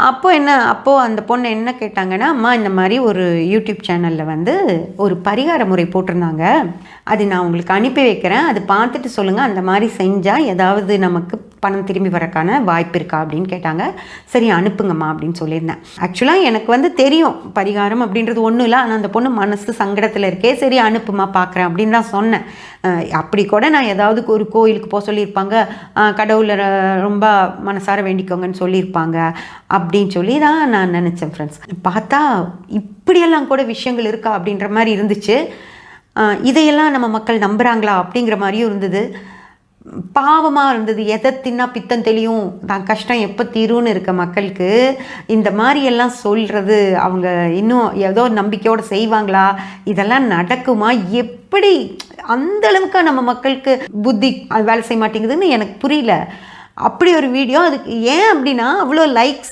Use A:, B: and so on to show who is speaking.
A: அப்போது அந்த பொண்ணு என்ன கேட்டாங்கன்னா, அம்மா இந்த மாதிரி ஒரு யூடியூப் சேனலில் வந்து ஒரு பரிகார முறை போட்டிருந்தாங்க, அது நான் உங்களுக்கு அனுப்பி வைக்கிறேன், அது பார்த்துட்டு சொல்லுங்கள், அந்த மாதிரி செஞ்சால் ஏதாவது நமக்கு பணம் திரும்பி வரக்கான வாய்ப்பு இருக்கா அப்படின்னு கேட்டாங்க. சரி அனுப்புங்கம்மா அப்படின்னு சொல்லியிருந்தேன். ஆக்சுவலாக எனக்கு வந்து தெரியும் பரிகாரம் அப்படின்றது ஒன்றும் இல்லை, ஆனால் அந்த பொண்ணு மனசு சங்கடத்தில் இருக்கே, சரி அனுப்புமா பார்க்குறேன் அப்படின்னு தான் சொன்னேன். அப்படி கூட நான் ஏதாவது ஒரு கோயிலுக்கு போக சொல்லியிருப்பாங்க, கடவுளை ரொம்ப மனசார வேண்டிக்கோங்கன்னு சொல்லியிருப்பாங்க அப்படின்னு சொல்லி தான் நான் நினச்சேன் ஃப்ரெண்ட்ஸ். பார்த்தா இப்படியெல்லாம் கூட விஷயங்கள் இருக்கா அப்படின்ற மாதிரி இருந்துச்சு. இதையெல்லாம் நம்ம மக்கள் நம்புகிறாங்களா அப்படிங்கிற மாதிரியும் இருந்தது. பாவமாக இருந்தது. எதை தின்னா பித்தம் தெளியும், தான் கஷ்டம் எப்போ தீரும்னு இருக்க மக்களுக்கு இந்த மாதிரியெல்லாம் சொல்கிறது, அவங்க இன்னும் ஏதோ நம்பிக்கையோடு செய்வாங்களா, இதெல்லாம் நடக்குமா, எப்படி அந்தளவுக்கு நம்ம மக்களுக்கு புத்தி வேலை செய்ய மாட்டேங்குதுன்னு எனக்கு புரியல. அப்படி ஒரு வீடியோ, அதுக்கு ஏன் அப்படின்னா அவ்வளோ லைக்ஸு